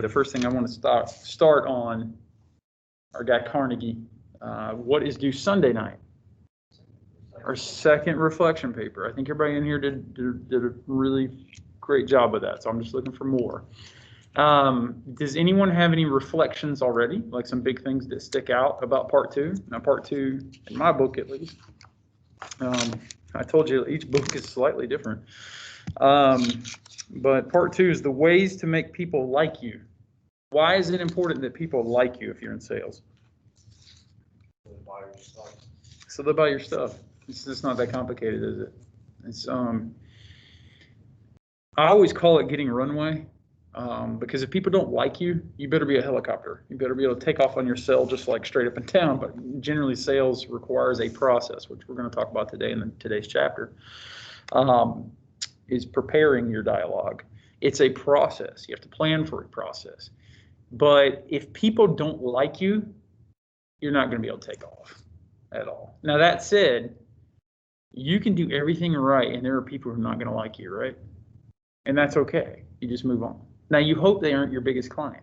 the first thing I want to start on our guy Carnegie. What is due Sunday night? Our second reflection paper. I think everybody in here did a really great job with that, so I'm just looking for more. Does anyone have any reflections already, like some big things that stick out about part 2? Now, part 2, in my book at least, I told you each book is slightly different. But part 2 is the ways to make people like you. Why is it important that people like you if you're in sales? So they buy your stuff. It's just not that complicated, is it? It's I always call it getting runway, because if people don't like you, you better be a helicopter. You better be able to take off on your sale just like straight up and down. But generally, sales requires a process, which we're going to talk about today in today's chapter. Is preparing your dialogue. It's a process. You have to plan for a process. But if people don't like you, you're not going to be able to take off at all. Now, that said, you can do everything right, and there are people who are not going to like you, right? And that's okay. You just move on. Now, you hope they aren't your biggest client.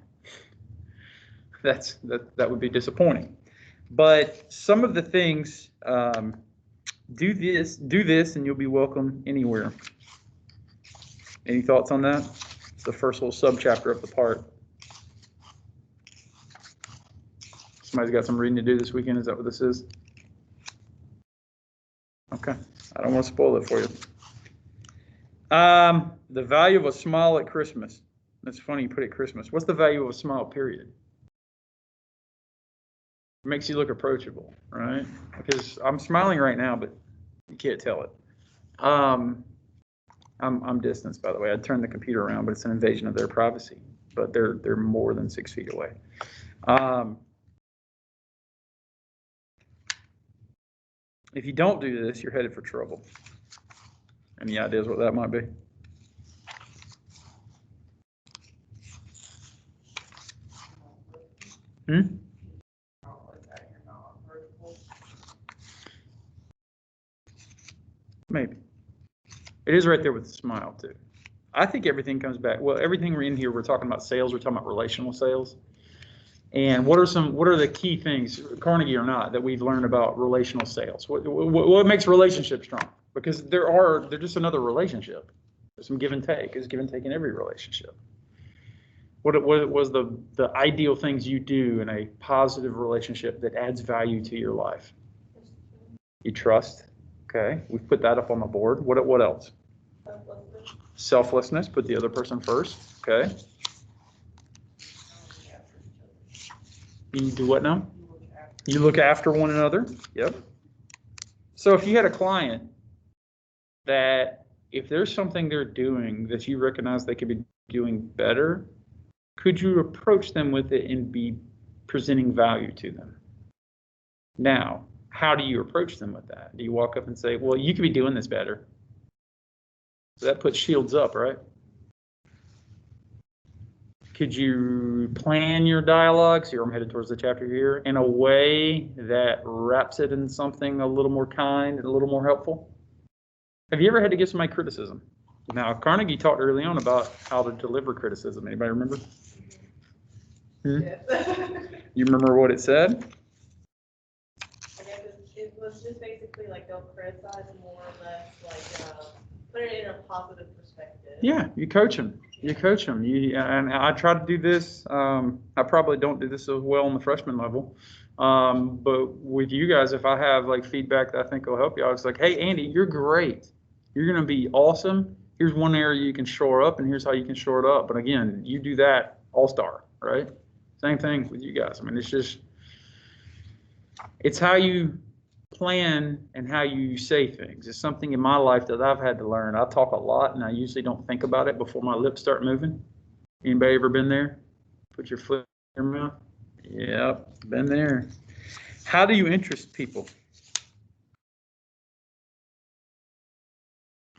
That would be disappointing. But some of the things, do this, and you'll be welcome anywhere. Any thoughts on that? It's the first little subchapter of the part. Somebody's got some reading to do this weekend. Is that what this is? Okay. I don't want to spoil it for you. The value of a smile at Christmas. That's funny you put it Christmas. What's the value of a smile, period? It makes you look approachable, right? Because I'm smiling right now, but you can't tell it. I'm distanced, by the way. I turned the computer around, but it's an invasion of their privacy. But they're more than 6 feet away. If you don't do this, you're headed for trouble. Any ideas what that might be? Maybe. It is right there with the smile, too. I think everything comes back. Well, everything we're in here, we're talking about sales. We're talking about relational sales. And what are the key things, Carnegie or not, that we've learned about relational sales? What makes relationships strong? Because they're just another relationship. There's some give and take. There's give and take in every relationship. What was the ideal things you do in a positive relationship that adds value to your life? You trust. Okay, we've put that up on the board. What else? Selflessness. Put the other person first. Okay. You do what now? You look after one another. Yep. So if you had a client that if there's something they're doing that you recognize they could be doing better, could you approach them with it and be presenting value to them? Now, how do you approach them with that? Do you walk up and say, well, you could be doing this better? So that puts shields up, right? Could you plan your dialogue, so I'm headed towards the chapter here, in a way that wraps it in something a little more kind and a little more helpful? Have you ever had to give somebody criticism? Now, Carnegie talked early on about how to deliver criticism. Anybody remember? Yes. You remember what it said? I guess it was just basically like don't criticize, more or less like put it in a positive perspective. Yeah, you coach them. You coach them. And I try to do this. I probably don't do this as well on the freshman level. But with you guys, if I have like feedback that I think will help you, I was like, hey, Andy, you're great. You're going to be awesome. Here's one area you can shore up, and here's how you can shore it up. But again, you do that all-star, right? Same thing with you guys. I mean, it's how you plan and how you say things. It's something in my life that I've had to learn. I talk a lot, and I usually don't think about it before my lips start moving. Anybody ever been there? Put your foot in your mouth. Yep, been there. How do you interest people?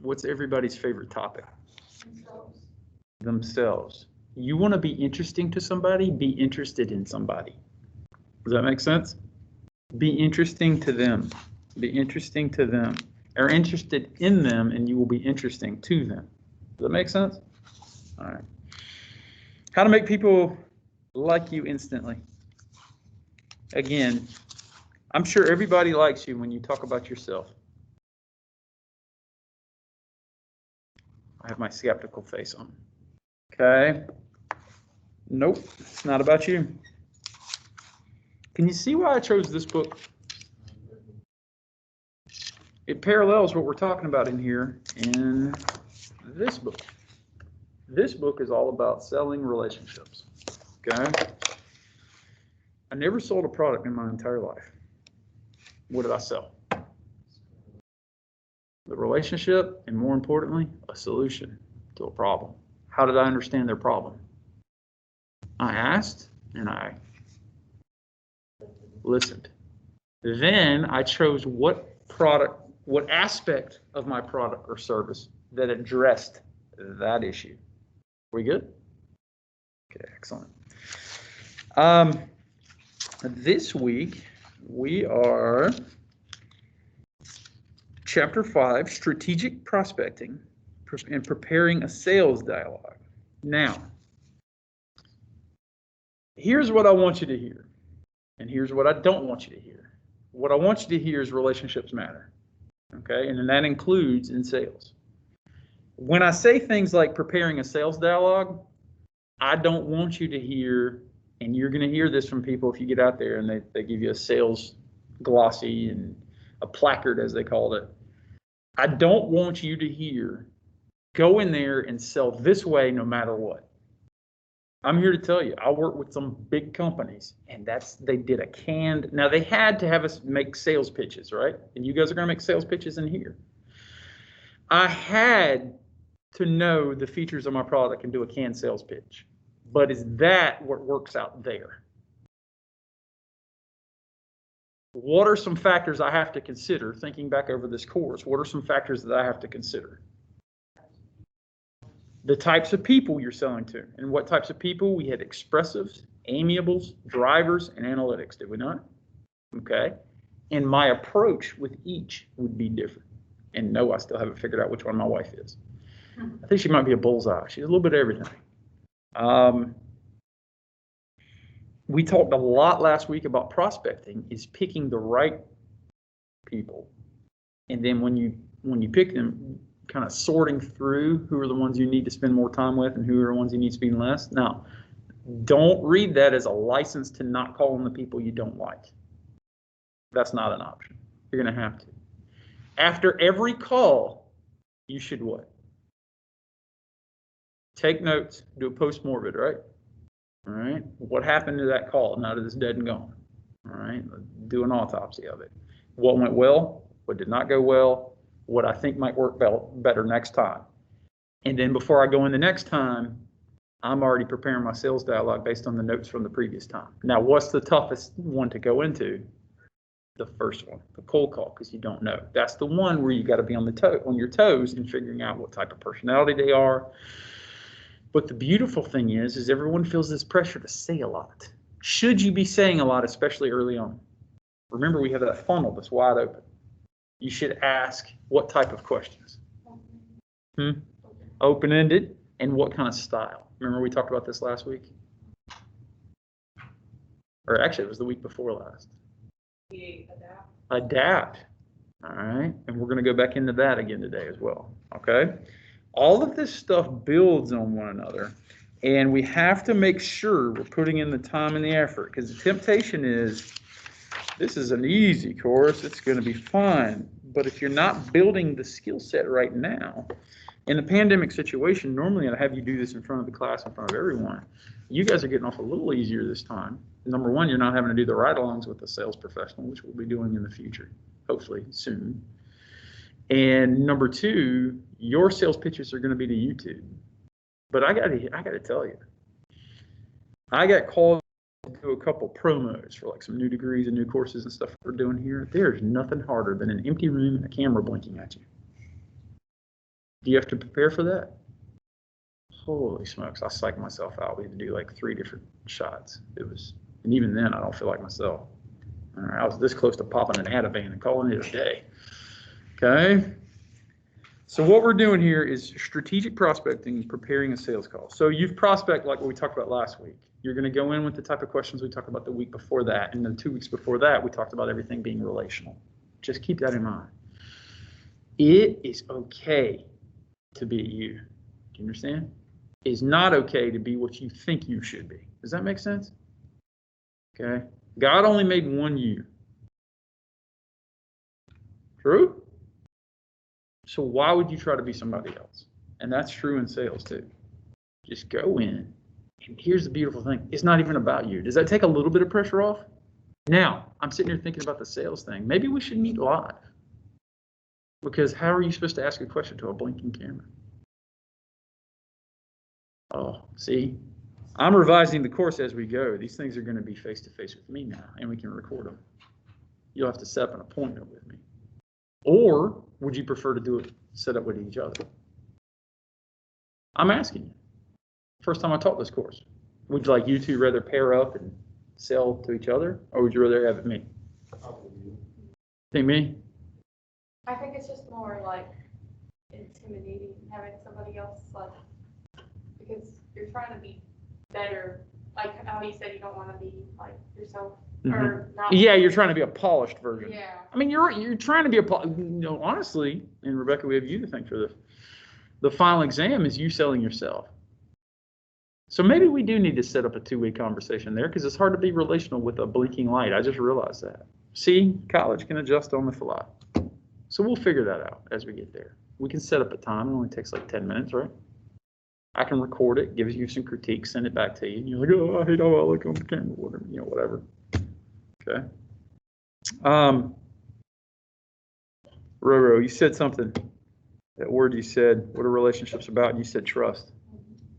What's everybody's favorite topic? Themselves. You want to be interesting to somebody? Be interested in somebody. Does that make sense? Be interesting to them. Be interesting to them. Or interested in them, and you will be interesting to them. Does that make sense? All right. How to make people like you instantly. Again, I'm sure everybody likes you when you talk about yourself. I have my skeptical face on. Okay. Nope, it's not about you. Can you see why I chose this book? It parallels what we're talking about in here in this book. This book is all about selling relationships. Okay. I never sold a product in my entire life. What did I sell? The relationship, and more importantly, a solution to a problem. How did I understand their problem? I asked and I listened. Then I chose what product, what aspect of my product or service that addressed that issue. We good? Okay, excellent. This week we are Chapter 5, Strategic Prospecting and Preparing a Sales Dialogue. Now, here's what I want you to hear, and here's what I don't want you to hear. What I want you to hear is relationships matter, okay? And that includes in sales. When I say things like preparing a sales dialogue, I don't want you to hear, and you're going to hear this from people if you get out there and they give you a sales glossy and a placard, as they called it. I don't want you to hear, go in there and sell this way no matter what. I'm here to tell you, I work with some big companies, and they did a canned, now they had to have us make sales pitches, right? And you guys are going to make sales pitches in here. I had to know the features of my product and do a canned sales pitch. But is that what works out there? What are some factors I have to consider thinking back over this course? What are some factors that I have to consider? The types of people you're selling to. And what types of people? We had expressives, amiables, drivers, and analytics, did we not? Okay. And my approach with each would be different. And no, I still haven't figured out which one my wife is. I think she might be a bullseye. She's a little bit of everything. We talked a lot last week about prospecting is picking the right people. And then when you pick them, kind of sorting through who are the ones you need to spend more time with and who are the ones you need to spend less. Now, don't read that as a license to not call on the people you don't like. That's not an option. You're going to have to. After every call, you should what? Take notes, do a post-morbid, right? All right. What happened to that call now that it's dead and gone? All right. Do an autopsy of it. What went well? What did not go well? What I think might work better next time. And then before I go in the next time, I'm already preparing my sales dialogue based on the notes from the previous time. Now, what's the toughest one to go into? The first one, the cold call, because you don't know. That's the one where you got to be on your toes and figuring out what type of personality they are. But the beautiful thing is everyone feels this pressure to say a lot. Should you be saying a lot, especially early on? Remember, we have that funnel that's wide open. You should ask what type of questions? Open-ended, and what kind of style? Remember we talked about this last week? Or actually, it was the week before last. Adapt. All right, and we're going to go back into that again today as well, okay? All of this stuff builds on one another, and we have to make sure we're putting in the time and the effort, because the temptation is, this is an easy course, it's going to be fun, but if you're not building the skill set right now, in a pandemic situation, normally I'd have you do this in front of the class, in front of everyone. You guys are getting off a little easier this time. Number one, you're not having to do the ride-alongs with the sales professional, which we'll be doing in the future, hopefully soon. And number two, your sales pitches are going to be to YouTube. But I got to tell you, I got called to do a couple promos for like some new degrees and new courses and stuff we're doing here. There's nothing harder than an empty room and a camera blinking at you. Do you have to prepare for that? Holy smokes, I psyched myself out. We had to do like 3 different shots. And even then, I don't feel like myself. All right, I was this close to popping an Ativan and calling it a day. Okay. So what we're doing here is strategic prospecting, preparing a sales call. So you've prospect like what we talked about last week. You're going to go in with the type of questions we talked about the week before that. And then 2 weeks before that, we talked about everything being relational. Just keep that in mind. It is okay to be you. Do you understand? It's not okay to be what you think you should be. Does that make sense? Okay. God only made one you. True? So why would you try to be somebody else? And that's true in sales too. Just go in. And here's the beautiful thing. It's not even about you. Does that take a little bit of pressure off? Now, I'm sitting here thinking about the sales thing. Maybe we should meet live. Because how are you supposed to ask a question to a blinking camera? Oh, see? I'm revising the course as we go. These things are going to be face-to-face with me now, and we can record them. You'll have to set up an appointment with me. Or would you prefer to do it set up with each other? I'm asking you. First time I taught this course. Would you like you two rather pair up and sell to each other, or would you rather have it me? Think me? I think it's just more like intimidating having somebody else like, because you're trying to be better. Like how you said you don't want to be like yourself or not. Yeah, you're trying to be a polished version. Yeah. I mean, you're trying to be honestly, and Rebecca, we have you to thank for this. The final exam is you selling yourself. So maybe we do need to set up a two-way conversation there because it's hard to be relational with a blinking light. I just realized that. See, college can adjust on the fly. So we'll figure that out as we get there. We can set up a time. It only takes like 10 minutes, right? I can record it, give you some critique, send it back to you, and you're like, oh, I hate how I look on the camera, whatever, whatever. Okay. Roro, you said something. That word you said, what are relationships about? You said trust.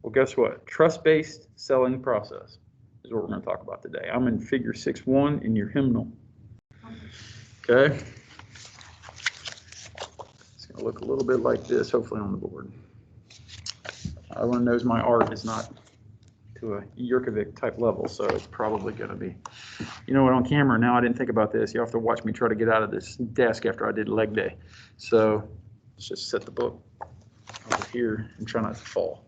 Well, guess what? Trust-based selling process is what we're going to talk about today. I'm in figure 6-1 in your hymnal. Okay. It's going to look a little bit like this, hopefully on the board. Everyone knows my art is not to a Yurkovic type level, so it's probably going to be, you know what, on camera now I didn't think about this. You have to watch me try to get out of this desk after I did leg day. So let's just set the book over here and try not to fall.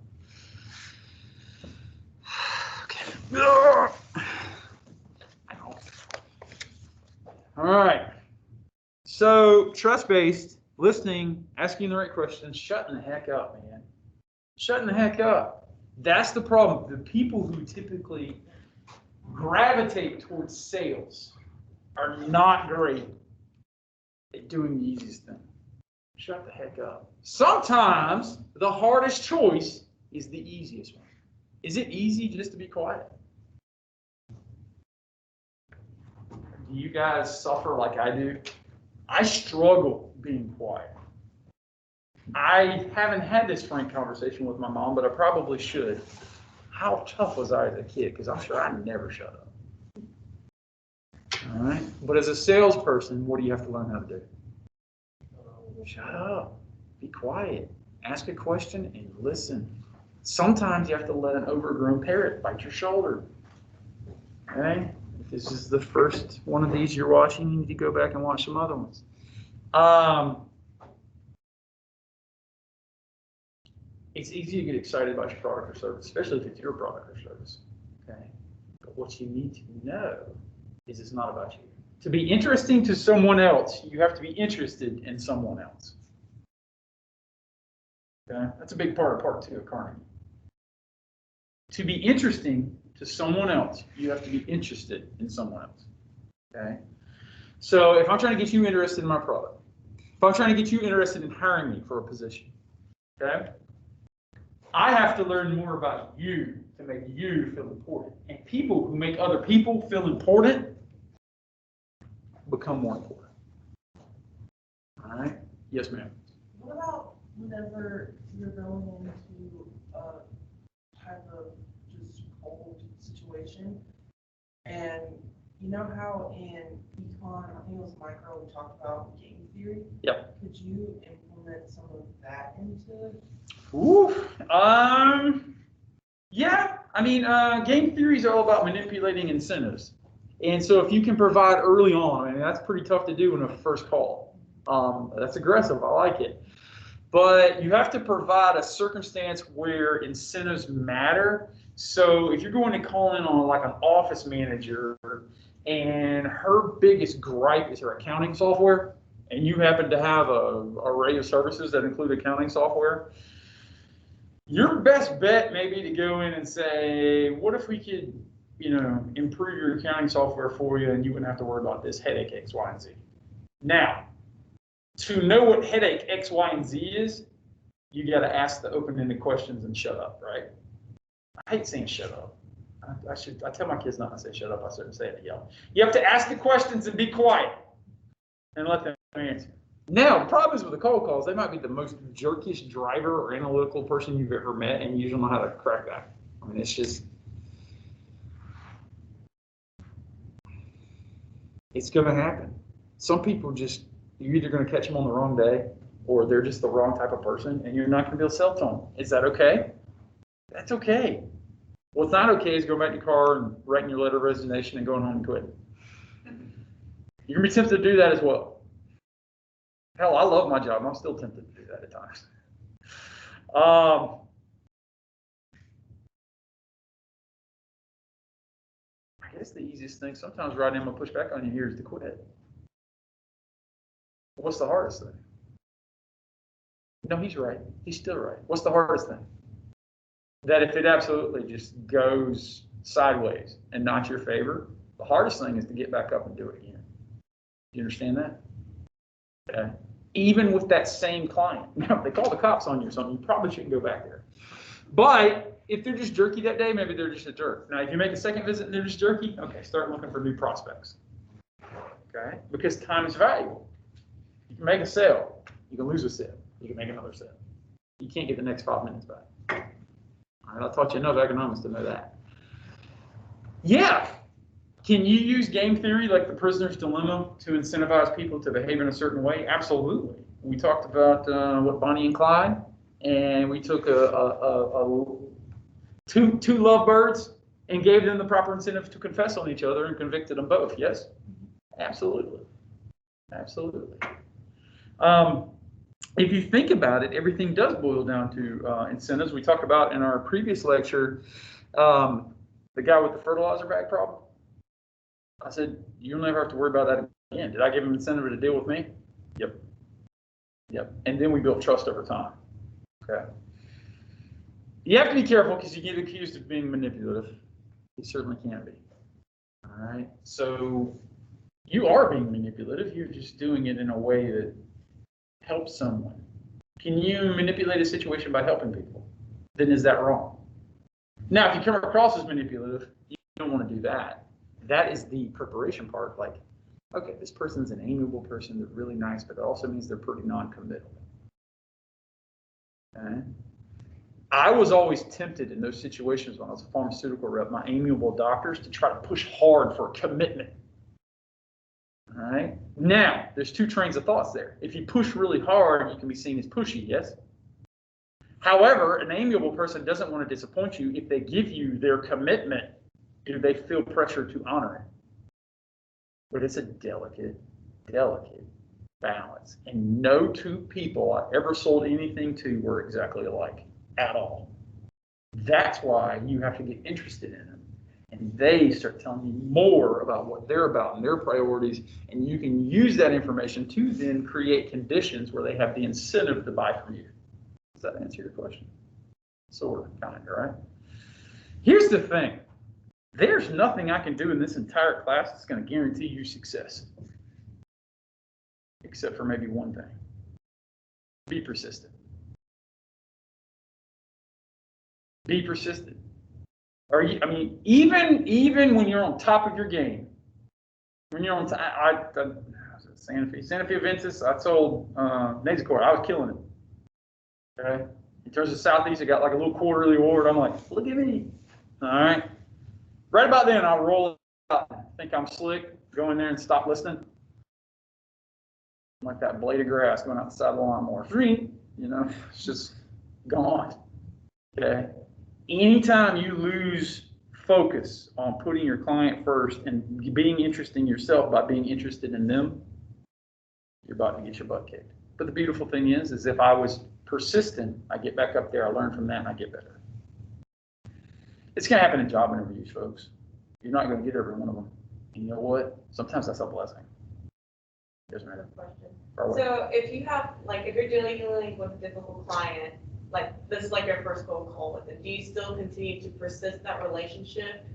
Okay. All right. So trust-based, listening, asking the right questions, shutting the heck up, man. Shutting the heck up. That's the problem. The people who typically gravitate towards sales are not great at doing the easiest thing. Shut the heck up. Sometimes the hardest choice is the easiest one. Is it easy just to be quiet? Do you guys suffer like I do? I struggle being quiet. I haven't had this frank conversation with my mom, but I probably should. How tough was I as a kid? Because I'm sure I never shut up. All right. But as a salesperson, what do you have to learn how to do? Shut up. Be quiet. Ask a question and listen. Sometimes you have to let an overgrown parrot bite your shoulder. Okay? If this is the first one of these you're watching, you need to go back and watch some other ones. It's easy to get excited about your product or service, especially if it's your product or service. Okay? But what you need to know is it's not about you. To be interesting to someone else, you have to be interested in someone else. Okay? That's a big part of part 2 of Carnegie. To be interesting to someone else, you have to be interested in someone else. Okay? So if I'm trying to get you interested in my product, if I'm trying to get you interested in hiring me for a position, okay? I have to learn more about you to make you feel important. And people who make other people feel important become more important. All right? Yes, ma'am. What about whenever you're going into a type of just cold situation, and you know how in econ, I think it was micro, we talked about game theory? Yep. Could you implement some of that into it? Ooh, yeah. I mean, game theory is all about manipulating incentives. And so if you can provide early on, I mean, that's pretty tough to do in a first call. That's aggressive. I like it. but you have to provide a circumstance where incentives matter. So if you're going to call in on like an office manager and her biggest gripe is her accounting software, and you happen to have an array of services that include accounting software, your best bet may be to go in and say, what if we could, improve your accounting software for you and you wouldn't have to worry about this headache X, Y, and Z. Now, to know what headache X, Y, and Z is, you got to ask the open-ended questions and shut up, right? I hate saying shut up. I tell my kids not to say shut up. I shouldn't say it to yell. You have to ask the questions and be quiet and let them answer. Now, the problem is with the cold calls, they might be the most jerkiest driver or analytical person you've ever met, and you don't know how to crack that. I mean, it's just, it's going to happen. Some people just, you're either going to catch them on the wrong day or they're just the wrong type of person and you're not going to be able to sell to them. Is that okay? That's okay. What's not okay is going back to your car and writing your letter of resignation and going home and quitting. You're going to be tempted to do that as well. Hell, I love my job. I'm still tempted to do that at times. I guess the easiest thing, sometimes right now I'm going to push back on you here, is to quit. What's the hardest thing? No, he's right. He's still right. What's the hardest thing? That if it absolutely just goes sideways and not your favor, the hardest thing is to get back up and do it again. You understand that? Okay. Even with that same client. Now, if they call the cops on you or something, you probably shouldn't go back there. But if they're just jerky that day, maybe they're just a jerk. Now, if you make a second visit and they're just jerky, okay, start looking for new prospects. Okay? Because time is valuable. You can make a sale. You can lose a sale. You can make another sale. You can't get the next 5 minutes back. All right, I taught you enough economics to know that. Yeah. Can you use game theory like the prisoner's dilemma to incentivize people to behave in a certain way? Absolutely. We talked about what Bonnie and Clyde, and we took two lovebirds and gave them the proper incentive to confess on each other and convicted them both. Yes? Absolutely. Absolutely. If you think about it, everything does boil down to incentives. We talked about in our previous lecture, the guy with the fertilizer bag problem. I said, you'll never have to worry about that again. Did I give him incentive to deal with me? Yep. Yep. And then we built trust over time. Okay. You have to be careful because you get accused of being manipulative. You certainly can be. All right. So you are being manipulative. You're just doing it in a way that helps someone. Can you manipulate a situation by helping people? Then is that wrong? Now, if you come across as manipulative, you don't want to do that. That is the preparation part. Like, okay, this person's an amiable person. They're really nice, but it also means they're pretty non-committal. Okay. I was always tempted in those situations when I was a pharmaceutical rep, my amiable doctors, to try to push hard for commitment. All right. Now, there's two trains of thoughts there. If you push really hard, you can be seen as pushy, yes? However, an amiable person doesn't want to disappoint you. If they give you their commitment, do they feel pressure to honor it? But it's a delicate balance. And no two people I ever sold anything to were exactly alike at all. That's why you have to get interested in them. And they start telling you more about what they're about and their priorities. And you can use that information to then create conditions where they have the incentive to buy from you. Does that answer your question? Sort of, kind of, right? Here's the thing. There's nothing I can do in this entire class that's going to guarantee you success. Except for maybe one thing. Be persistent. Be persistent. Even when you're on top of your game, when you're on top, Santa Fe Aventis, I sold Nasacort. I was killing it. Okay. In terms of Southeast, I got like a little quarterly award. I'm like, look at me. All right. Right about then, I'll roll out, think I'm slick, go in there and stop listening. Like that blade of grass going out the side of the lawnmower. It's just gone. Okay. Anytime you lose focus on putting your client first and being interested in yourself by being interested in them, you're about to get your butt kicked. But the beautiful thing is if I was persistent, I get back up there, I learn from that, and I get better. It's going to happen in job interviews, folks. You're not going to get every one of them. And you know what? Sometimes that's a blessing. Doesn't matter. Question. So if you have, like, if you're dealing with a difficult client, like this is like your first phone call with them, do you still continue to persist that relationship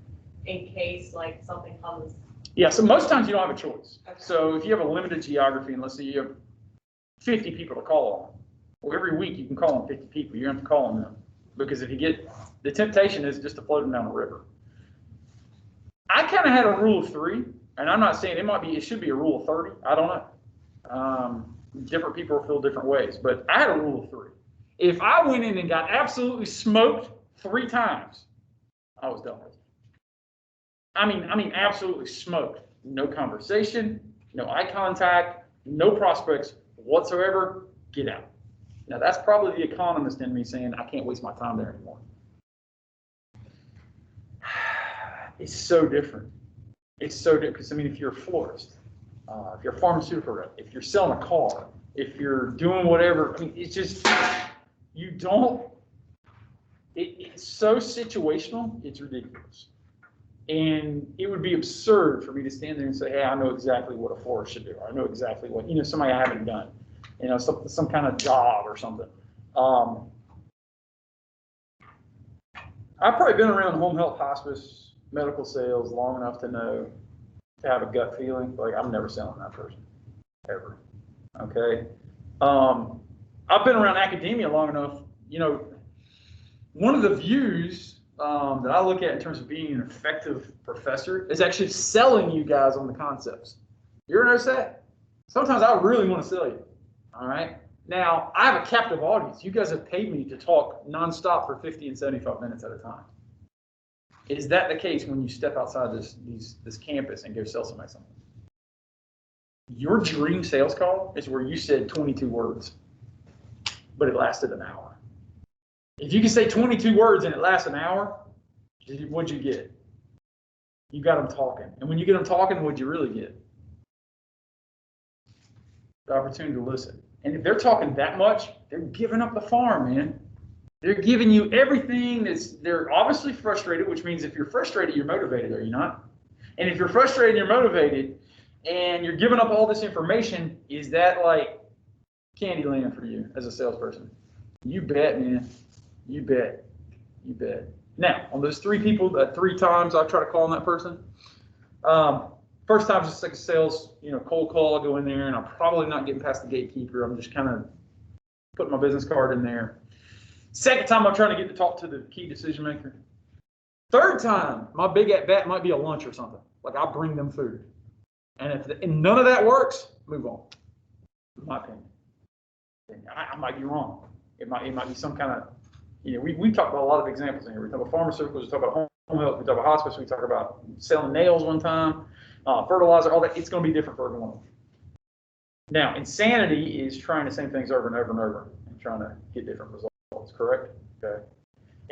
in case like something comes? Yeah, so most times you don't have a choice. Okay. So if you have a limited geography, and let's say you have 50 people to call on, well, every week you can call on 50 people. You don't have to call on them. Because if you get, the temptation is just to float them down the river. I kind of had a rule of 3, and I'm not saying it should be a rule of 30. I don't know. Different people feel different ways, but I had a rule of 3. If I went in and got absolutely smoked 3 times, I was done with it. I mean, absolutely smoked. No conversation, no eye contact, no prospects whatsoever. Get out. Now that's probably the economist in me saying I can't waste my time there anymore. It's so different. It's so different because I mean, if you're a florist, if you're a pharmaceutical rep, if you're selling a car, if you're doing whatever, I mean, it's just you don't. It's so situational. It's ridiculous. And it would be absurd for me to stand there and say, hey, I know exactly what a florist should do. I know exactly what, somebody I haven't done, some kind of job or something. I've probably been around home health, hospice, medical sales long enough to have a gut feeling, like I'm never selling that person, ever, okay? I've been around academia long enough, one of the views that I look at in terms of being an effective professor is actually selling you guys on the concepts. You ever notice that? Sometimes I really want to sell you. All right. Now I have a captive audience. You guys have paid me to talk nonstop for 50 and 75 minutes at a time. Is that the case when you step outside this campus and go sell somebody something? Your dream sales call is where you said 22 words, but it lasted an hour. If you can say 22 words and it lasts an hour, what'd you get? You got them talking. And when you get them talking, what'd you really get? The opportunity to listen. And if they're talking that much, they're giving up the farm, man. They're giving you everything they're obviously frustrated, which means if you're frustrated, you're motivated, are you not? And if you're frustrated and you're motivated and you're giving up all this information, is that like candy land for you as a salesperson? You bet, man. You bet. You bet. Now, on those 3 people, 3 times I try to call on that person. First time, just like a sales, cold call. I go in there and I'm probably not getting past the gatekeeper. I'm just kind of putting my business card in there. Second time, I'm trying to get to talk to the key decision maker. Third time, my big at bat might be a lunch or something. Like I bring them food. And if none of that works, move on. In my opinion. I might be wrong. It might be some kind of, we talk about a lot of examples in here. We talk about pharmaceuticals, we talk about home health, we talk about hospice, we talk about selling nails one time, fertilizer, all that. It's going to be different for everyone. Now, insanity is trying the same things over and over and over and trying to get different results, correct? Okay.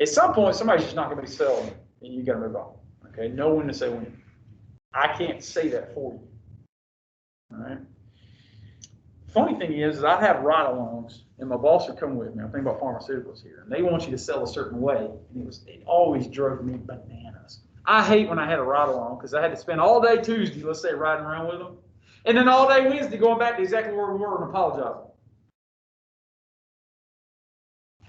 At some point, somebody's just not going to be selling, and you got to move on. Okay. Know when to say when. I can't say that for you. All right. Funny thing is I have ride-alongs, and my boss would come with me. I'm thinking about pharmaceuticals here, and they want you to sell a certain way, and it always drove me bananas. I hate when I had a ride-along because I had to spend all day Tuesday, let's say, riding around with them, and then all day Wednesday going back to exactly where we were and apologizing.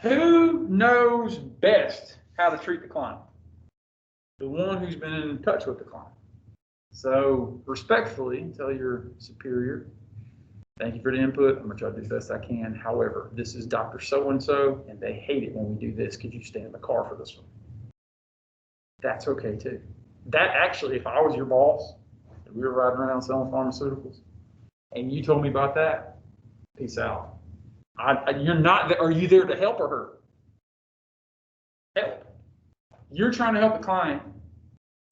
Who knows best how to treat the client? The one who's been in touch with the client. So respectfully tell your superior, thank you for the input. I'm going to try to do the best I can. However, this is Dr. So-and-so, and they hate it when we do this. Could you stay in the car for this one? That's okay, too. That actually, if I was your boss, and we were riding around selling pharmaceuticals, and you told me about that, peace out. You're not. Are you there to help or hurt? Help. You're trying to help the client,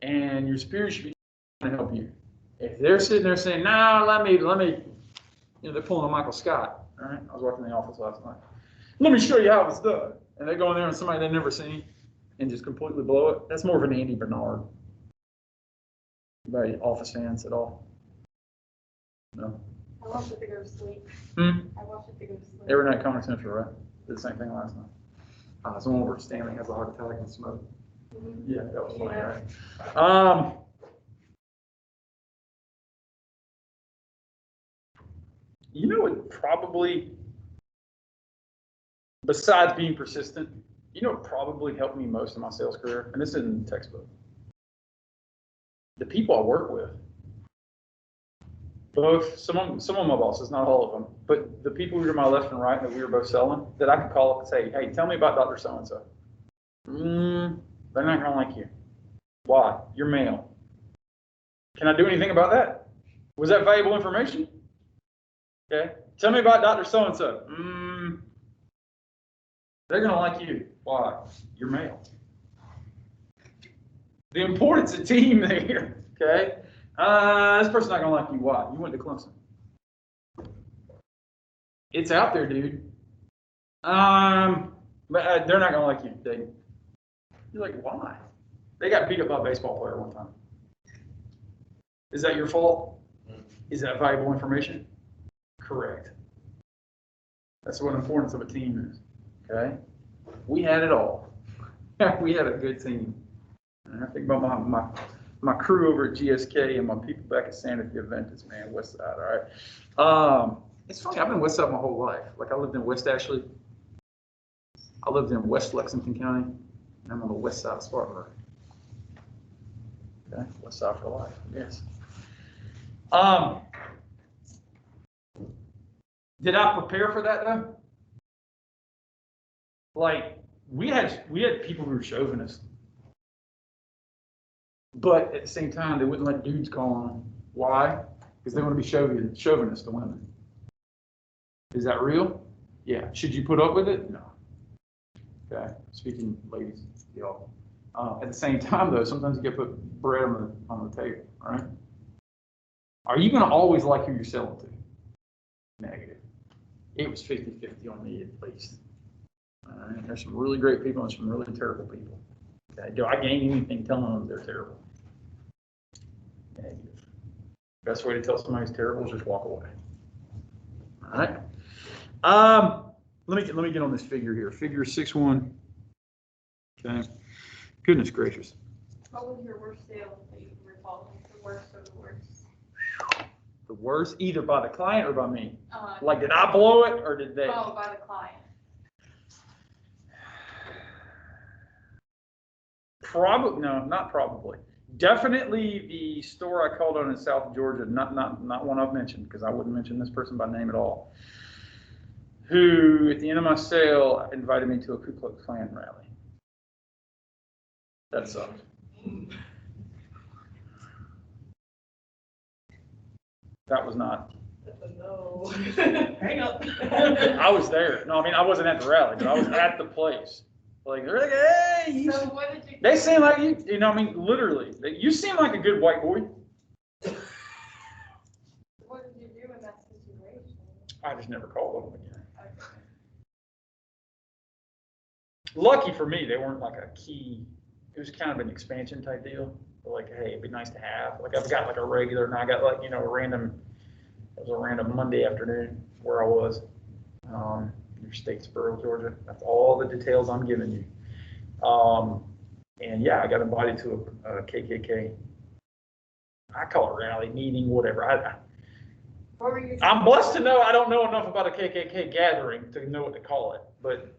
and your superior should be trying to help you. If they're sitting there saying, "Nah, let me," they're pulling a Michael Scott. All right, I was working in the office last night. Let me show you how it's done. And they go in there and somebody they've never seen and just completely blow it. That's more of an Andy Bernard. Anybody Office fans at all? No. I watch it to go to sleep. I watch it to go to sleep. Every night, Comedy Central, right? Did the same thing last night. It's the one where Stanley has a heart attack and smoke. Yeah, that was funny, Yeah. right? You know what probably, besides being persistent, you know what probably helped me most in my sales career? And this isn't in the textbook. The people I work with. Both, some of my bosses, not all of them, but the people who were to my left and right that we were both selling, that I could call up and say, hey, tell me about Dr. So-and-so. They're not gonna like you. Why? You're male. Can I do anything about that? Was that valuable information? Okay. Tell me about Dr. So-and-so. They're gonna like you. Why? You're male. The importance of team there, okay? This person's not gonna like you. Why? You went to Clemson. It's out there, dude. But they're not gonna like you. You're like, why? They got beat up by a baseball player one time. Is that your fault? Is that valuable information? Correct. That's what the importance of a team is. Okay? We had it all. We had a good team. And I think about my crew over at GSK and my people back at Santa Fe Aventus, man, West Side, all right? It's funny, I've been West Side my whole life. Like, I lived in West Ashley. I lived in West Lexington County. And I'm on the west side of Spartanburg. Okay, West Side for life, yes. Did I prepare for that, though? Like, we had people who were chauvinists. But at the same time, they wouldn't let dudes call on them. Why? Because they want to be chauvinist to women. Is that real? Yeah. Should you put up with it? No. Okay. Speaking ladies, y'all. At the same time, though, sometimes you get to put bread on the table. All right. Are you going to always like who you're selling to? Negative. It was 50-50 on me at least. All right. There's some really great people and some really terrible people. Okay. Do I gain anything telling them they're terrible? Negative. Best way to tell somebody who's terrible is just walk away. All right. Let me get on this figure here. Figure 6-1. Okay. Goodness gracious. What was your worst sale that you recall? The worst or the worst? The worst, either by the client or by me. Like, did I blow it or did they? Oh, by the client. Probably, no, not probably. Definitely the store I called on in South Georgia, not one I've mentioned, because I wouldn't mention this person by name at all, who at the end of my sale invited me to a Ku Klux Klan rally. That sucked. That was not. No. Hang up. I was there. No, I mean, I wasn't at the rally, but I was at the place. Like, they're like, hey, So what did you? they seem like you know, I mean, literally, you seem like a good white boy. What did you do in that situation? I just never called them again. Okay. Lucky for me, they weren't like a key. It was kind of an expansion type deal. Like, hey, it'd be nice to have. Like, I've got like a regular, and I got like, you know, it was a random Monday afternoon where I was. Near Statesboro, Georgia. That's all the details I'm giving you. And yeah, I got invited to a KKK. I call it rally, meeting, whatever. What were you? I'm blessed to know I don't know enough about a KKK gathering to know what to call it, but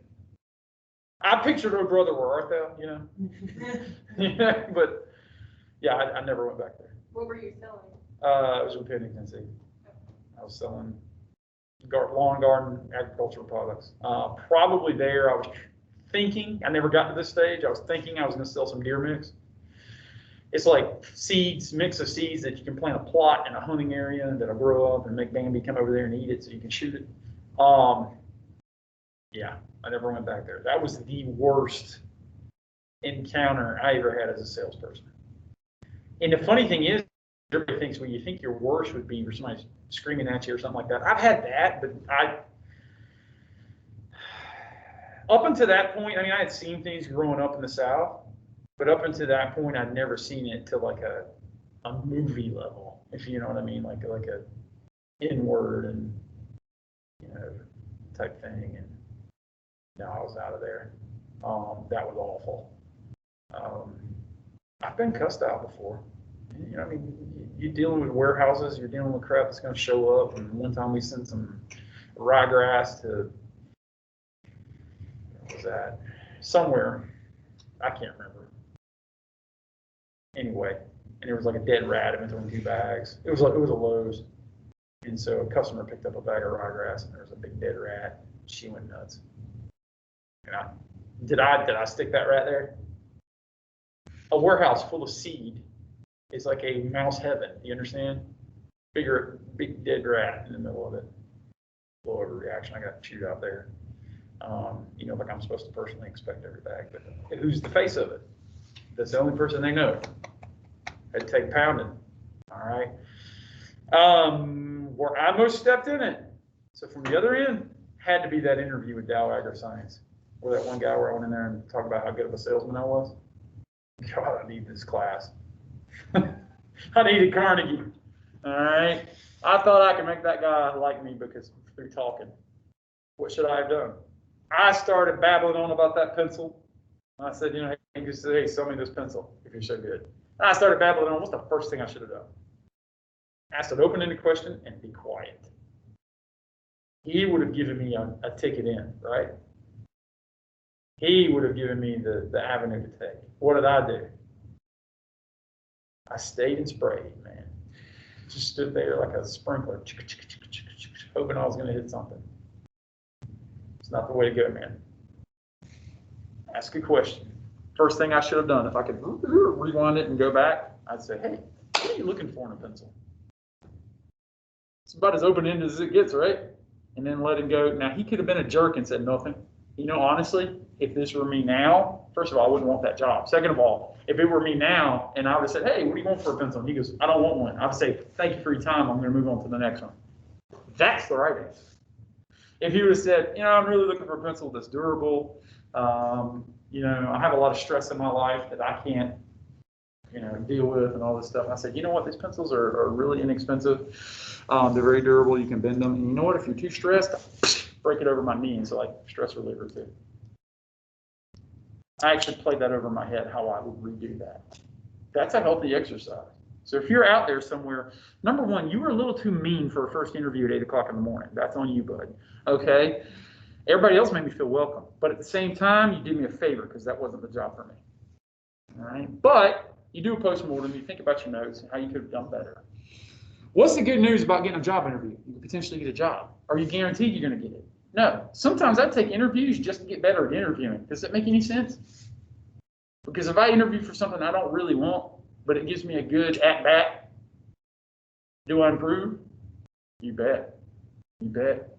I pictured her brother, where art thou, you know? Yeah, but yeah, I never went back there. What were you selling? It was in Pennington, Tennessee. I was selling lawn garden agricultural products. Probably there, I was thinking, I never got to this stage, I was thinking I was going to sell some deer mix. It's like seeds, mix of seeds that you can plant a plot in a hunting area that'll grow up and make Bambi come over there and eat it so you can shoot it. Yeah, I never went back there. That was the worst encounter I ever had as a salesperson. And the funny thing is, everybody thinks, well, you think your worst would be for somebody screaming at you or something like that. I've had that, but up until that point, I mean, I had seen things growing up in the South, but up until that point, I'd never seen it to like a movie level, if you know what I mean, like a N-word and, you know, type thing. And No, I was out of there. That was awful. I've been cussed out before. You know, I mean, you're dealing with warehouses, you're dealing with crap that's going to show up. And one time we sent some ryegrass to, what was that? Somewhere. I can't remember. Anyway, and there was like a dead rat in between 2 bags. It was a Lowe's. And so a customer picked up a bag of ryegrass and there was a big dead rat. She went nuts. And did I stick that rat there? A warehouse full of seed is like a mouse heaven. You understand? Big dead rat in the middle of it. A little overreaction. I got chewed out there. You know, like I'm supposed to personally inspect every bag, but who's the face of it? That's the only person they know. Had to take pounding. All right. Where I most stepped in it. So from the other end, had to be that interview with Dow AgriScience, where that one guy where I went in there and talked about how good of a salesman I was. God, I need this class. I needed Carnegie. All right. I thought I could make that guy like me because through talking. What should I have done? I started babbling on about that pencil. I said, you know, hey, sell me this pencil if you're so good. And I started babbling on. What's the first thing I should have done? Asked an open-ended question and be quiet. He would have given me a ticket in, right? He would have given me the avenue to take. What did I do? I stayed and sprayed, man. Just stood there like a sprinkler, hoping I was going to hit something. It's not the way to go, man. Ask a question. First thing I should have done, if I could rewind it and go back, I'd say, hey, what are you looking for in a pencil? It's about as open-ended as it gets, right? And then let him go. Now, he could have been a jerk and said nothing. You know, honestly, if this were me now, first of all, I wouldn't want that job. Second of all, if it were me now and I would have said, hey, what do you want for a pencil? And he goes, I don't want one. I would say, thank you for your time. I'm going to move on to the next one. That's the right answer. If he would have said, you know, I'm really looking for a pencil that's durable. You know, I have a lot of stress in my life that I can't, you know, deal with and all this stuff. And I said, you know what? These pencils are really inexpensive. They're very durable. You can bend them. And you know what? If you're too stressed, break it over my knee. And so like stress reliever too. I actually played that over my head how I would redo that. That's a healthy exercise. So if you're out there somewhere, number one, you were a little too mean for a first interview at 8 o'clock in the morning. That's on you, bud. Okay? Everybody else made me feel welcome. But at the same time, you did me a favor because that wasn't the job for me. All right? But you do a postmortem. You think about your notes and how you could have done better. What's the good news about getting a job interview? You can potentially get a job. Are you guaranteed you're going to get it? No. Sometimes I take interviews just to get better at interviewing. Does that make any sense? Because if I interview for something I don't really want, but it gives me a good at-bat, do I improve? You bet. You bet.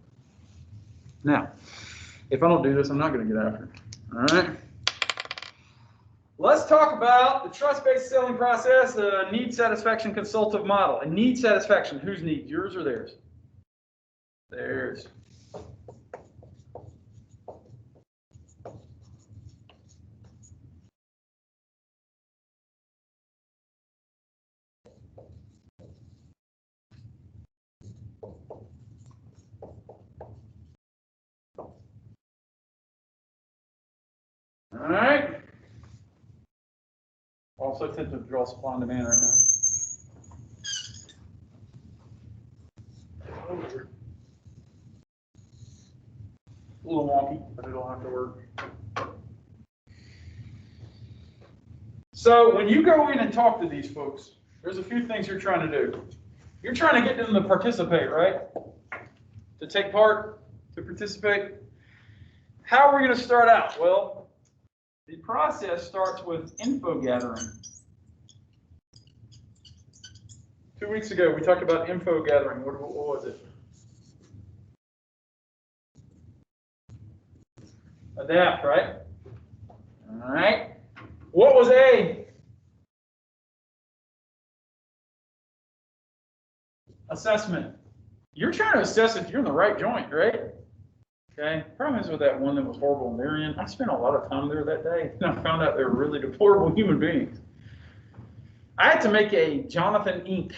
Now, if I don't do this, I'm not going to get after it. All right? Let's talk about the trust-based selling process, a need satisfaction consultative model. A need satisfaction, whose needs, yours or theirs? Theirs. All right. Also tend to draw supply and demand right now. A little wonky, but it'll have to work. So when you go in and talk to these folks, there's a few things you're trying to do. You're trying to get them to participate, right? To take part, to participate. How are we going to start out? Well, the process starts with info gathering. 2 weeks ago, we talked about info gathering. What was it? Adapt, right? All right. What was A? Assessment. You're trying to assess if you're in the right joint, right? Okay. Problem is with that one that was horrible in Marion, I spent a lot of time there that day, and I found out they were really deplorable human beings. I had to make a Jonathan Inc.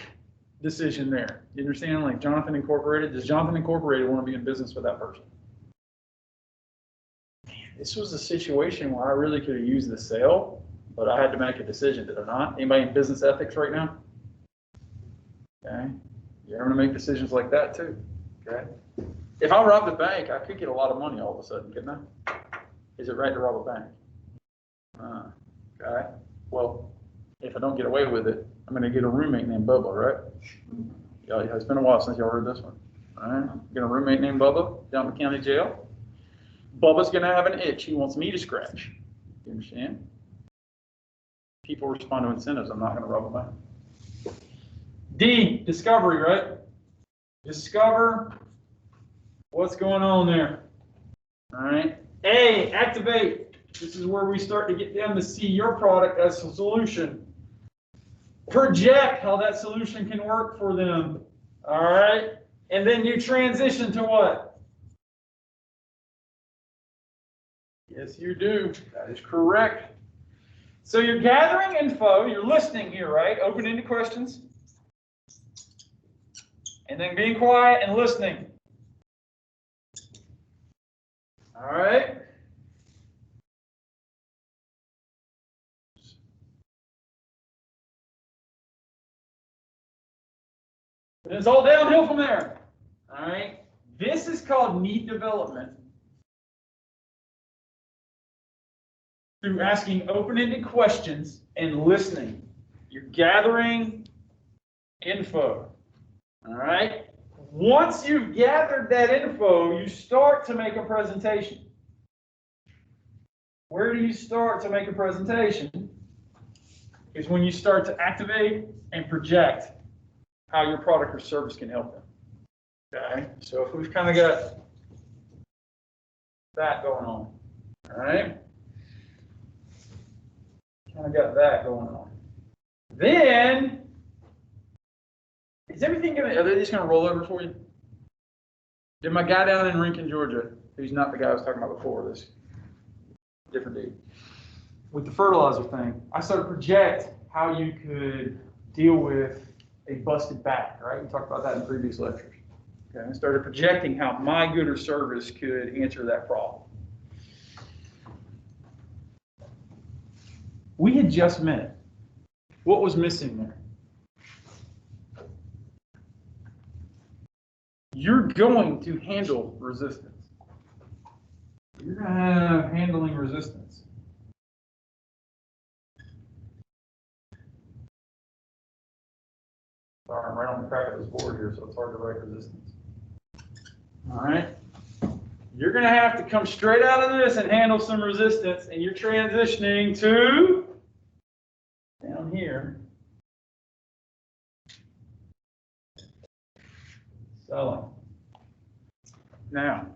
decision there. You understand? Like Jonathan Incorporated. Does Jonathan Incorporated want to be in business with that person? Man, this was a situation where I really could have used the sale, but I had to make a decision, did I not? Anybody in business ethics right now? Okay, you're going to make decisions like that too, okay? If I robbed a bank, I could get a lot of money all of a sudden, couldn't I? Is it right to rob a bank? Okay, well, if I don't get away with it, I'm going to get a roommate named Bubba, right? Yeah, it's been a while since y'all heard this one. All right, get a roommate named Bubba down in the county jail. Bubba's going to have an itch he wants me to scratch. You understand? People respond to incentives. I'm not going to rob a bank. D, discovery, right? Discover what's going on there. All right. A, activate. This is where we start to get them to see your product as a solution. Project how that solution can work for them. All right. And then you transition to what? Yes, you do. That is correct. So you're gathering info, you're listening here, right? Open-ended questions. And then being quiet and listening. All right. And it's all downhill from there. All right. This is called need development. Through asking open-ended questions and listening. You're gathering info. All right. Once you've gathered that info, you start to make a presentation. Where do you start to make a presentation? Is when you start to activate and project how your product or service can help them. Okay. So if we've kind of got that going on, all right. Kind of got that going on. Then, is everything going to, are they just going to roll over for you? Did my guy down in Rincon, Georgia, who's not the guy I was talking about before, this different dude, with the fertilizer thing, I started to project how you could deal with a busted back, right? We talked about that in previous lectures. Okay, I started projecting how my good or service could answer that problem. We had just met. What was missing there? You're going to handle resistance. You're going to have handling resistance. Sorry, I'm right on the crack of this board here, so it's hard to write resistance. All right. You're going to have to come straight out of this and handle some resistance, and you're transitioning to down here. Selling. Now,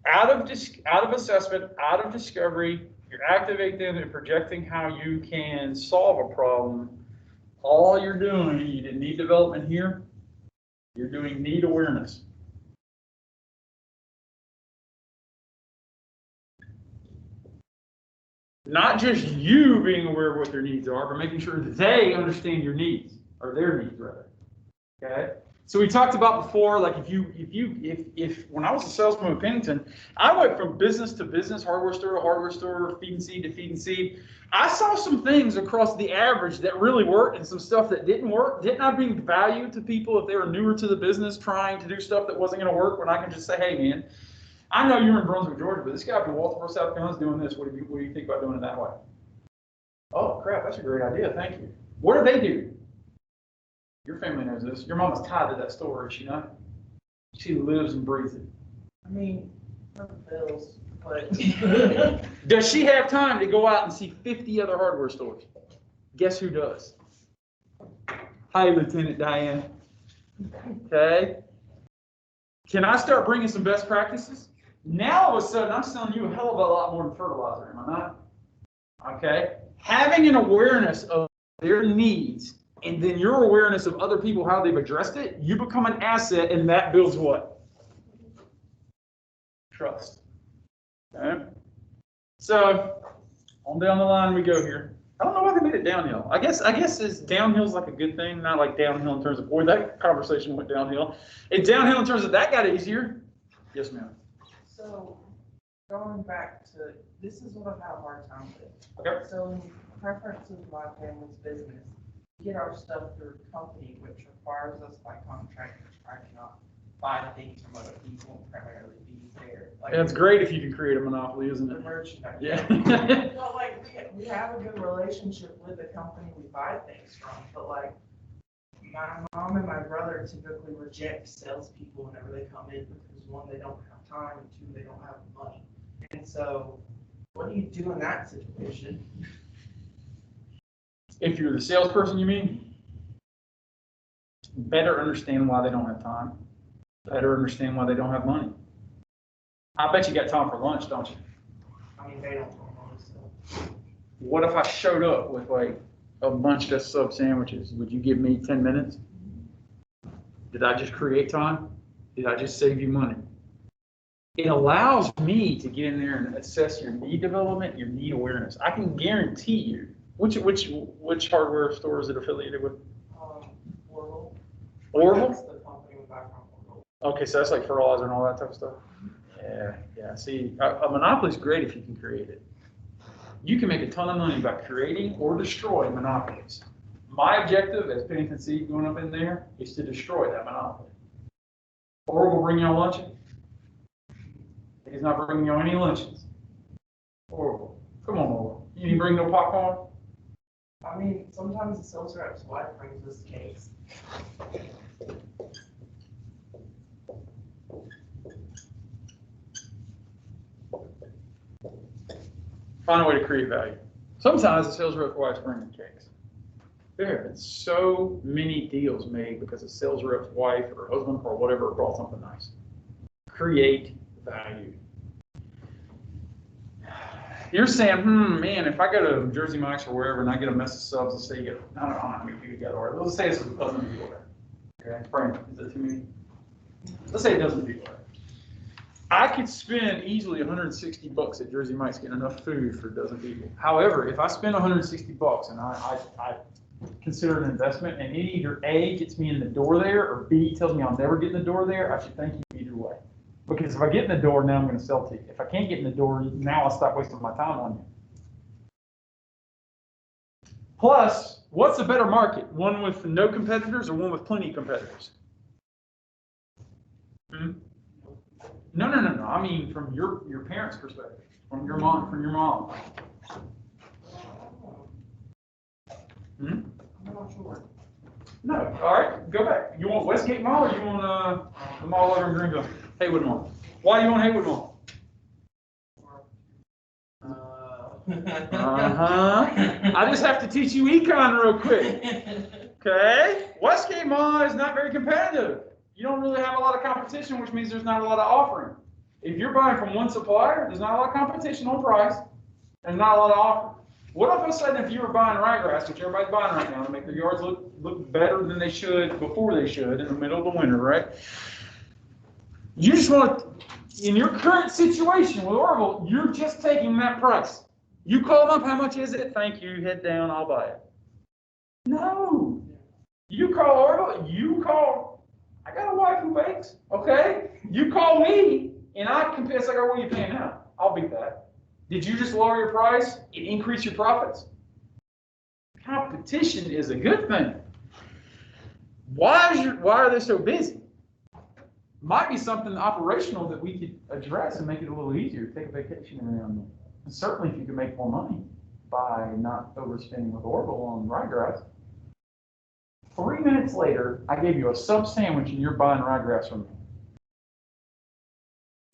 out of assessment, out of discovery, you're activating them and projecting how you can solve a problem. All you're doing, you did need development here. You're doing need awareness. Not just you being aware of what their needs are, but making sure that they understand your needs, or their needs rather. Okay. So we talked about before, like if when I was a salesman at Pennington, I went from business to business, hardware store to hardware store, feed and seed to feed and seed. I saw some things across the average that really worked and some stuff that didn't work, did not bring value to people if they were newer to the business, trying to do stuff that wasn't going to work, when I can just say, hey man, I know you're in Brunswick, Georgia, but this guy from Walterboro, South Carolina is doing this. What do you think about doing it that way? Oh crap, that's a great idea, thank you. What do they do? Your family knows this. Your mama's tied to that store, is she not? She lives and breathes it. I mean, not the bills, but. Does she have time to go out and see 50 other hardware stores? Guess who does? Hi, Lieutenant Diane. Okay. Can I start bringing some best practices? Now all of a sudden, I'm selling you a hell of a lot more than fertilizer, am I not? Okay. Having an awareness of their needs, and then your awareness of other people, how they've addressed it, you become an asset, and that builds what? Trust. Okay. So on down the line we go here. I don't know why they made it downhill. I guess is downhill's like a good thing, not like downhill in terms of, boy, that conversation went downhill. It's downhill in terms of that got easier. Yes, ma'am. So, going back to, this is what I've had a hard time with. Okay. So in preference of my family's business, we get our stuff through a company which requires us by contract, which I cannot buy things from other people and primarily be there. Like, It's great if you can create a monopoly, isn't the it? merchandise. Yeah. No, like, we have a good relationship with the company we buy things from, but like, my mom and my brother typically reject salespeople whenever they come in because one, they don't have time, and two, they don't have money. And so, what do you do in that situation? If you're the salesperson, you mean? Better understand why they don't have time. Better understand why they don't have money. I bet you got time for lunch, don't you? I mean, they don't know, so. What if I showed up with like a bunch of sub sandwiches? Would you give me 10 minutes? Did I just create time? Did I just save you money? It allows me to get in there and assess your need development, your need awareness. I can guarantee you, which hardware store is it affiliated with? Orville. Orville? That's the company we buy from, Orville. Okay, so that's like fertilizer and all that type of stuff. Yeah. See, a monopoly is great if you can create it. You can make a ton of money by creating or destroying monopolies. My objective as Pennington Seed going up in there is to destroy that monopoly. Or we'll bring y'all luncheon. He's not bringing y'all any luncheons. Or come on, Orville. You didn't bring no popcorn? I mean, sometimes the sales rep's wife brings us cakes. Find a way to create value. Sometimes the sales rep wife's bringing cakes. There have been so many deals made because the sales rep's wife or husband or whatever brought something nice. Create value. You're saying, man, if I go to Jersey Mike's or wherever and I get a mess of subs and say you get, I don't know how many people you got, or let's say it's a dozen people there. Okay, Frank, is that too many? Let's say a dozen people there. I could spend easily $160 at Jersey Mike's getting enough food for a dozen people. However, if I spend $160 and I consider it an investment and it either A, gets me in the door there, or B, tells me I'll never get in the door there, I should thank you either way. Because if I get in the door, now I'm going to sell to you. If I can't get in the door, now I'll stop wasting my time on you. Plus, what's a better market? One with no competitors or one with plenty of competitors? No. I mean, from your parents' perspective, from your mom. I'm not sure. No. All right, go back. You want Westgate Mall or you want the mall over in Greenville? Haywood Mall. Why do you want Haywood Mall? I just have to teach you econ real quick. Okay? Westgate Mall is not very competitive. You don't really have a lot of competition, which means there's not a lot of offering. If you're buying from one supplier, there's not a lot of competition on price, and not a lot of offering. What if all of a sudden if you were buying ryegrass, which everybody's buying right now to make their yards look better than they should before they should in the middle of the winter, right? You just want to, in your current situation with Orville, you're just taking that price. You call them up, how much is it? Thank you, head down, I'll buy it. No. You call Orville, I got a wife who bakes, okay? You call me, and I compare, it's like, oh, what are you paying now? I'll beat that. Did you just lower your price and increase your profits? Competition is a good thing. Why are they so busy? Might be something operational that we could address and make it a little easier to take a vacation every now and then. And certainly if you can make more money by not overspending with Orville on ryegrass. 3 minutes later, I gave you a sub sandwich and you're buying ryegrass from me.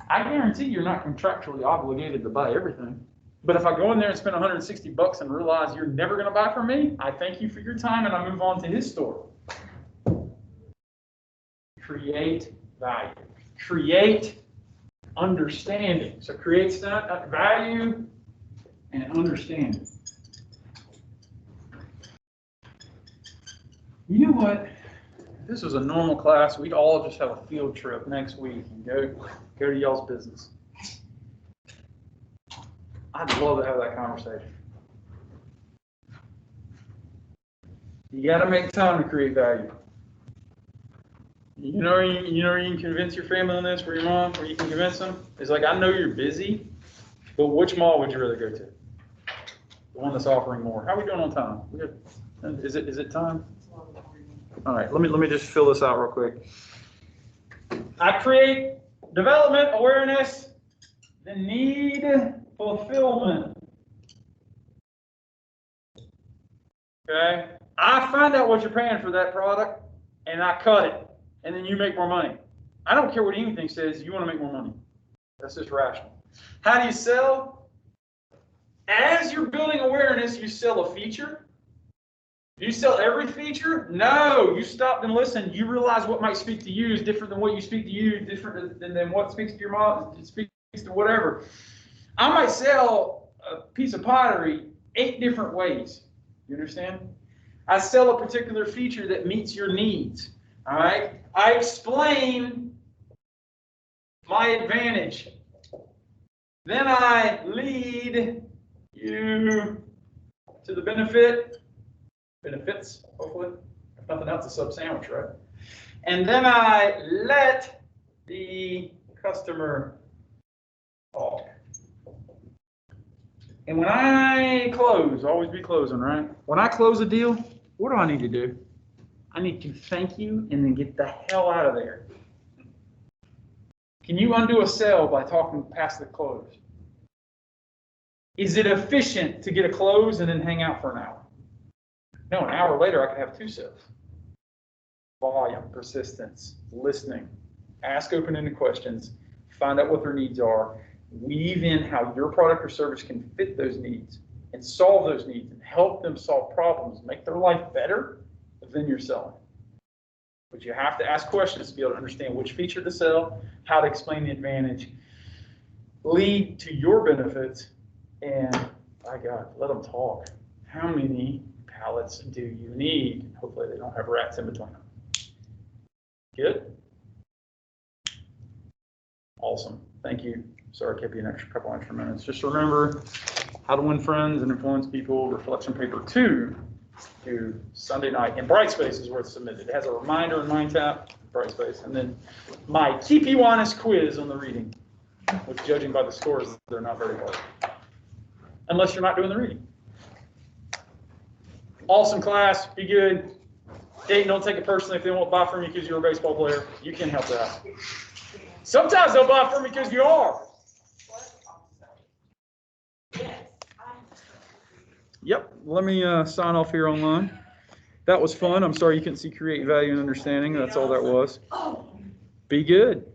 I guarantee you're not contractually obligated to buy everything. But if I go in there and spend $160 and realize you're never going to buy from me, I thank you for your time and I move on to his store. Create value. Create understanding. So create value and understanding. You know what? If this was a normal class, we'd all just have a field trip next week and go to y'all's business. I'd love to have that conversation. You got to make time to create value. You know, you can convince your family on this, or your mom, or you can convince them. It's like, I know you're busy, but which mall would you rather go to? The one that's offering more. How are we doing on time? We got, is it time? All right, let me just fill this out real quick. I create development, awareness, the need fulfillment. Okay? I find out what you're paying for that product, and I cut it, and then you make more money. I don't care what anything says, you want to make more money. That's just rational. How do you sell? As you're building awareness, you sell a feature. Do you sell every feature? No, you stopped and listened. You realize what might speak to you is different than what you speak to you, different than what speaks to your mom, speaks to whatever. I might sell a piece of pottery 8 different ways. You understand? I sell a particular feature that meets your needs. All right? I explain my advantage. Then I lead you to the benefits, hopefully. If nothing else, a sub sandwich, right? And then I let the customer talk. And when I close, always be closing, right? When I close a deal, what do I need to do? I need to thank you and then get the hell out of there. Can you undo a sale by talking past the close? Is it efficient to get a close and then hang out for an hour? No, an hour later I could have 2 sales. Volume, persistence, listening, ask open-ended questions, find out what their needs are, weave in how your product or service can fit those needs and solve those needs and help them solve problems, make their life better than you're selling. But you have to ask questions to be able to understand which feature to sell, how to explain the advantage, lead to your benefits, and by God, let them talk. How many pallets do you need? Hopefully they don't have rats in between them. Good? Awesome. Thank you. Sorry I kept you an couple extra minutes. Just remember how to win friends and influence people. Reflection paper 2 due Sunday night. And Brightspace is where it's submitted. It has a reminder in MindTap, Brightspace, and then my Keep You Honest quiz on the reading, which judging by the scores, they're not very hard. Unless you're not doing the reading. Awesome class. Be good. Dayton, don't take it personally if they won't buy from you because you're a baseball player. You can help that. Sometimes they'll buy from you because you are. Yep. Let me sign off here online. That was fun. I'm sorry you couldn't see create value and understanding. That's all that was. Be good.